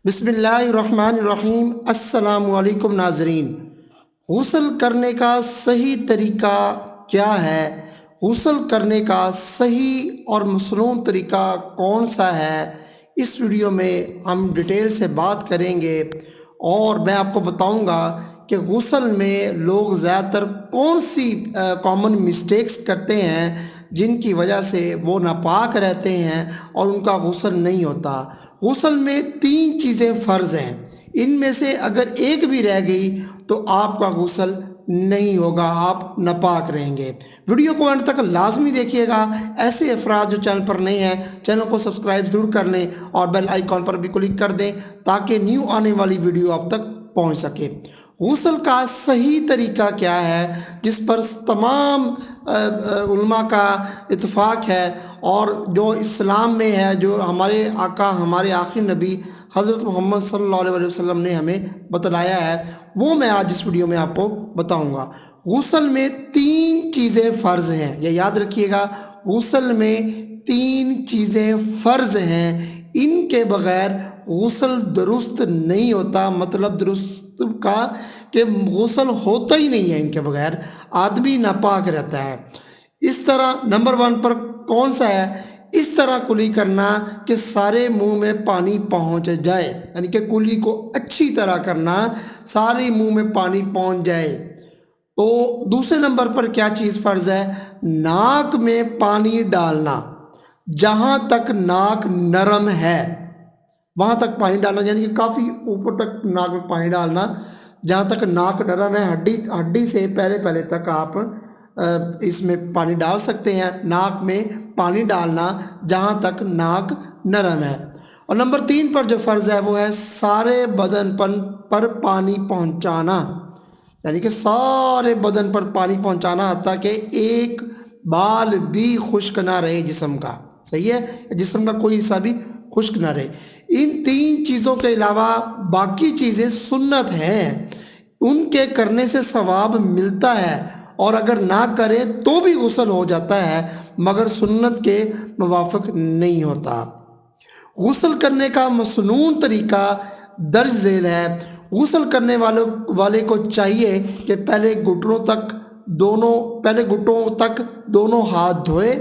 بسم اللہ الرحمن الرحیم۔ السلام علیکم ناظرین، غسل کرنے کا صحیح طریقہ کیا ہے؟ غسل کرنے کا صحیح اور مصنون طریقہ کون سا ہے؟ اس ویڈیو میں ہم ڈیٹیل سے بات کریں گے اور میں آپ کو بتاؤں گا کہ غسل میں لوگ زیادہ تر کون سی کامن مسٹیکس کرتے ہیں جن کی وجہ سے وہ ناپاک رہتے ہیں اور ان کا غسل نہیں ہوتا۔ غسل میں 3 چیزیں فرض ہیں، ان میں سے اگر ایک بھی رہ گئی تو آپ کا غسل نہیں ہوگا، آپ ناپاک رہیں گے۔ ویڈیو کو انت تک لازمی دیکھیے گا۔ ایسے افراد جو چینل پر نئے ہیں چینل کو سبسکرائب ضرور کر لیں اور بیل آئیکن پر بھی کلک کر دیں تاکہ نیو آنے والی ویڈیو آپ تک پہنچ سکے۔ غسل کا صحیح طریقہ کیا ہے جس پر تمام علماء کا اتفاق ہے اور جو اسلام میں ہے، جو ہمارے آقا ہمارے آخری نبی حضرت محمد صلی اللہ علیہ وسلم نے ہمیں بتلایا ہے، وہ میں آج اس ویڈیو میں آپ کو بتاؤں گا۔ غسل میں 3 چیزیں فرض ہیں، یہ یاد رکھیے گا۔ غسل میں 3 چیزیں فرض ہیں، ان کے بغیر غسل درست نہیں ہوتا۔ مطلب درست کا کہ غسل ہوتا ہی نہیں ہے، ان کے بغیر آدمی ناپاک رہتا ہے۔ اس طرح نمبر 1 پر کون سا ہے؟ اس طرح کلی کرنا کہ سارے منہ میں پانی پہنچ جائے، یعنی کہ کلی کو اچھی طرح کرنا، سارے منہ میں پانی پہنچ جائے۔ تو دوسرے نمبر پر کیا چیز فرض ہے؟ ناک میں پانی ڈالنا، جہاں تک ناک نرم ہے وہاں تک پانی ڈالنا، یعنی کہ کافی اوپر تک ناک میں پانی ڈالنا، جہاں تک ناک نرم ہے، ہڈی سے پہلے تک آپ اس میں پانی ڈال سکتے ہیں۔ ناک میں پانی ڈالنا جہاں تک ناک نرم ہے۔ اور نمبر 3 پر جو فرض ہے وہ ہے سارے بدن پر پانی پہنچانا، یعنی کہ سارے بدن پر پانی پہنچانا حتیٰ کہ ایک بال بھی خشک نہ رہے جسم کا۔ صحیح ہے، جسم کا کوئی حصہ بھی خشک نہ رہے۔ ان 3 چیزوں کے علاوہ باقی چیزیں سنت ہیں، ان کے کرنے سے ثواب ملتا ہے اور اگر نہ کرے تو بھی غسل ہو جاتا ہے، مگر سنت کے موافق نہیں ہوتا۔ غسل کرنے کا مسنون طریقہ درج ذیل ہے۔ غسل کرنے والے کو چاہیے کہ پہلے گھٹنوں تک دونوں ہاتھ دھوئے،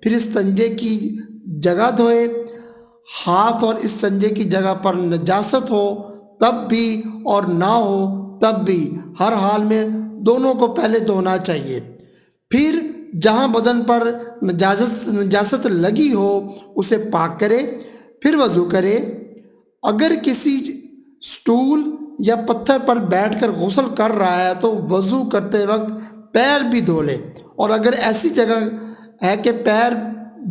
پھر استنجے کی جگہ دھوئے۔ ہاتھ اور استنجے کی جگہ پر نجاست ہو تب بھی اور نہ ہو تب بھی، ہر حال میں دونوں کو پہلے دھونا چاہیے۔ پھر جہاں بدن پر نجاست لگی ہو اسے پاک کرے، پھر وضو کرے۔ اگر کسی سٹول یا پتھر پر بیٹھ کر غسل کر رہا ہے تو وضو کرتے وقت پیر بھی دھو لے، اور اگر ایسی جگہ ہے کہ پیر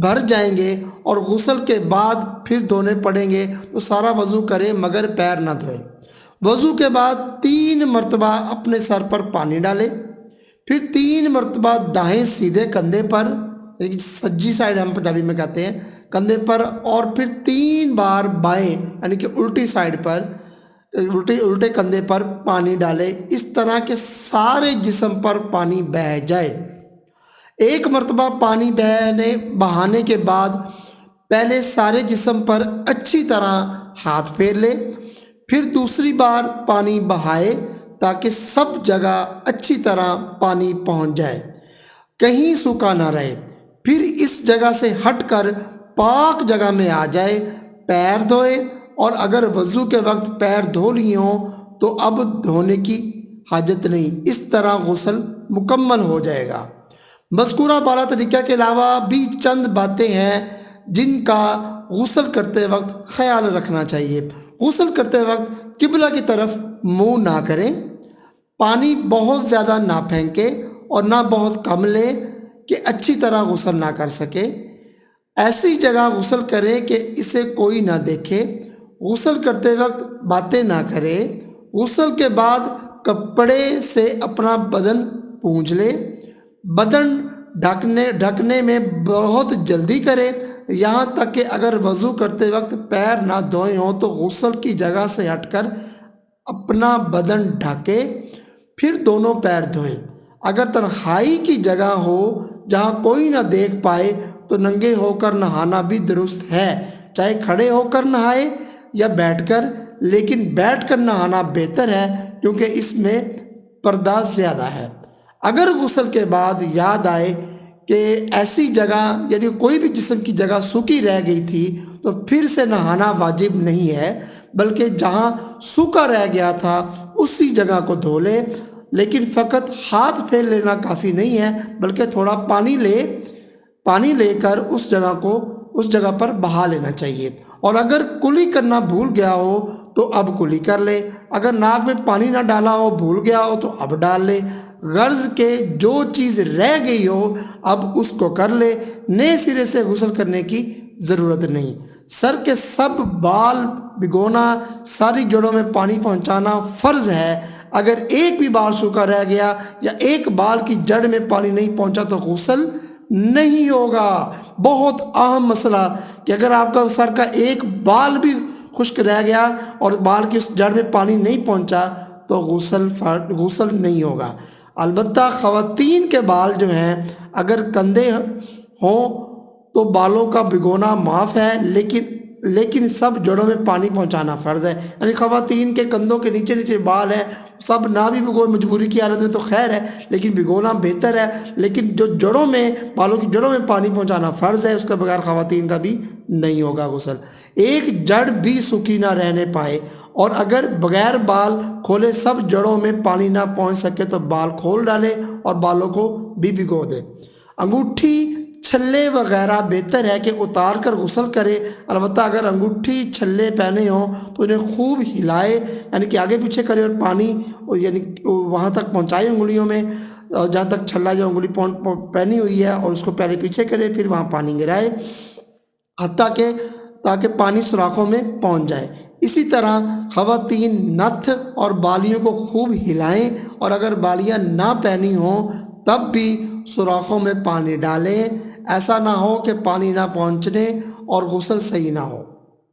بھر جائیں گے اور غسل کے بعد پھر دھونے پڑیں گے تو سارا وضو کرے مگر پیر نہ دھوئے۔ وضو کے بعد 3 مرتبہ اپنے سر پر پانی ڈالے، پھر 3 مرتبہ دائیں سیدھے کندھے پر، یعنی سجی سائڈ ہم پنجابی میں کہتے ہیں، کندھے پر، اور پھر 3 بار بائیں یعنی کہ الٹی سائڈ پر، الٹے کندھے پر پانی ڈالے، اس طرح کہ سارے جسم پر پانی بہہ جائے۔ 1 مرتبہ پانی بہانے کے بعد پہلے سارے جسم پر اچھی طرح ہاتھ پھیر لے، پھر دوسری بار پانی بہائے تاکہ سب جگہ اچھی طرح پانی پہنچ جائے، کہیں سوکھا نہ رہے۔ پھر اس جگہ سے ہٹ کر پاک جگہ میں آ جائے، پیر دھوئے، اور اگر وضو کے وقت پیر دھو لیے ہوں تو اب دھونے کی حاجت نہیں۔ اس طرح غسل مکمل ہو جائے گا۔ مذکورہ بالا طریقہ کے علاوہ بھی چند باتیں ہیں جن کا غسل کرتے وقت خیال رکھنا چاہیے۔ غسل کرتے وقت قبلہ کی طرف منہ نہ کریں، پانی بہت زیادہ نہ پھینکے اور نہ بہت کم لے کہ اچھی طرح غسل نہ کر سکے۔ ایسی جگہ غسل کریں کہ اسے کوئی نہ دیکھے۔ غسل کرتے وقت باتیں نہ کرے۔ غسل کے بعد کپڑے سے اپنا بدن پونجھ لے۔ بدن ڈھکنے میں بہت جلدی کرے، یہاں تک کہ اگر وضو کرتے وقت پیر نہ دھوئے ہوں تو غسل کی جگہ سے ہٹ کر اپنا بدن ڈھکے، پھر دونوں پیر دھوئے۔ اگر تنہائی کی جگہ ہو جہاں کوئی نہ دیکھ پائے تو ننگے ہو کر نہانا بھی درست ہے، چاہے کھڑے ہو کر نہائے یا بیٹھ کر، لیکن بیٹھ کر نہانا بہتر ہے کیونکہ اس میں پردہ زیادہ ہے۔ اگر غسل کے بعد یاد آئے کہ ایسی جگہ یعنی کوئی بھی جسم کی جگہ سوکھی رہ گئی تھی تو پھر سے نہانا واجب نہیں ہے، بلکہ جہاں سوکھا رہ گیا تھا اسی جگہ کو دھو لے، لیکن فقط ہاتھ پھیر لینا کافی نہیں ہے، بلکہ تھوڑا پانی لے کر اس جگہ پر بہا لینا چاہیے۔ اور اگر کلی کرنا بھول گیا ہو تو اب کلی کر لے، اگر ناک میں پانی نہ ڈالا ہو بھول گیا ہو تو اب ڈال لے، غرض کہ جو چیز رہ گئی ہو اب اس کو کر لے، نئے سرے سے غسل کرنے کی ضرورت نہیں۔ سر کے سب بال بھگونا، ساری جڑوں میں پانی پہنچانا فرض ہے۔ اگر ایک بھی بال سوکھا رہ گیا یا ایک بال کی جڑ میں پانی نہیں پہنچا تو غسل نہیں ہوگا۔ بہت اہم مسئلہ کہ اگر آپ کا سر کا ایک بال بھی خشک رہ گیا اور بال کی اس جڑ میں پانی نہیں پہنچا تو غسل نہیں ہوگا۔ البتہ خواتین کے بال جو ہیں اگر کندھے ہوں تو بالوں کا بھگونا معاف ہے، لیکن سب جڑوں میں پانی پہنچانا فرض ہے۔ یعنی خواتین کے کندھوں کے نیچے بال ہیں، سب نہ بھی بھگو، مجبوری کی حالت میں تو خیر ہے لیکن بھگونا بہتر ہے، لیکن جو بالوں کی جڑوں میں پانی پہنچانا فرض ہے، اس کے بغیر خواتین کا بھی نہیں ہوگا غسل۔ ایک جڑ بھی سوکھی نہ رہنے پائے، اور اگر بغیر بال کھولے سب جڑوں میں پانی نہ پہنچ سکے تو بال کھول ڈالے اور بالوں کو بھی بھگو دے۔ انگوٹھی، چھلے وغیرہ بہتر ہے کہ اتار کر غسل کرے، البتہ اگر انگوٹھی چھلے پہنے ہوں تو انہیں خوب ہلائے، یعنی کہ آگے پیچھے کرے اور پانی یعنی وہاں تک پہنچائے انگلیوں میں جہاں تک چھلا یا انگلی پہنی ہوئی ہے، اور اس کو پہلے پیچھے کرے پھر وہاں پانی گرائے تاکہ پانی سوراخوں میں پہنچ جائے۔ اسی طرح خواتین نتھ اور بالیوں کو خوب ہلائیں، اور اگر بالیاں نہ پہنی ہوں تب بھی سوراخوں میں پانی ڈالیں۔ ایسا نہ ہو کہ پانی نہ پہنچنے اور غسل صحیح نہ ہو،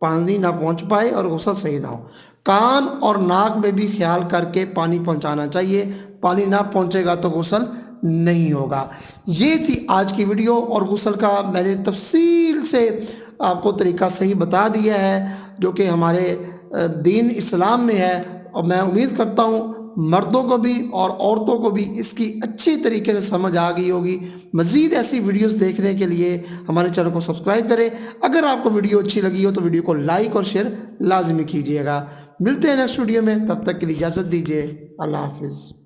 پانی نہ پہنچ پائے اور غسل صحیح نہ ہو۔ کان اور ناک میں بھی خیال کر کے پانی پہنچانا چاہیے، پانی نہ پہنچے گا تو غسل نہیں ہوگا۔ یہ تھی آج کی ویڈیو، اور غسل کا میں نے تفصیل سے آپ کو طریقہ صحیح بتا دیا ہے جو کہ ہمارے دین اسلام میں ہے، اور میں امید کرتا ہوں مردوں کو بھی اور عورتوں کو بھی اس کی اچھی طریقے سے سمجھ آ گئی ہوگی۔ مزید ایسی ویڈیوز دیکھنے کے لیے ہمارے چینل کو سبسکرائب کریں۔ اگر آپ کو ویڈیو اچھی لگی ہو تو ویڈیو کو لائک اور شیئر لازمی کیجیے گا۔ ملتے ہیں نیکسٹ ویڈیو میں، تب تک کے لیے اجازت دیجیے، اللہ حافظ۔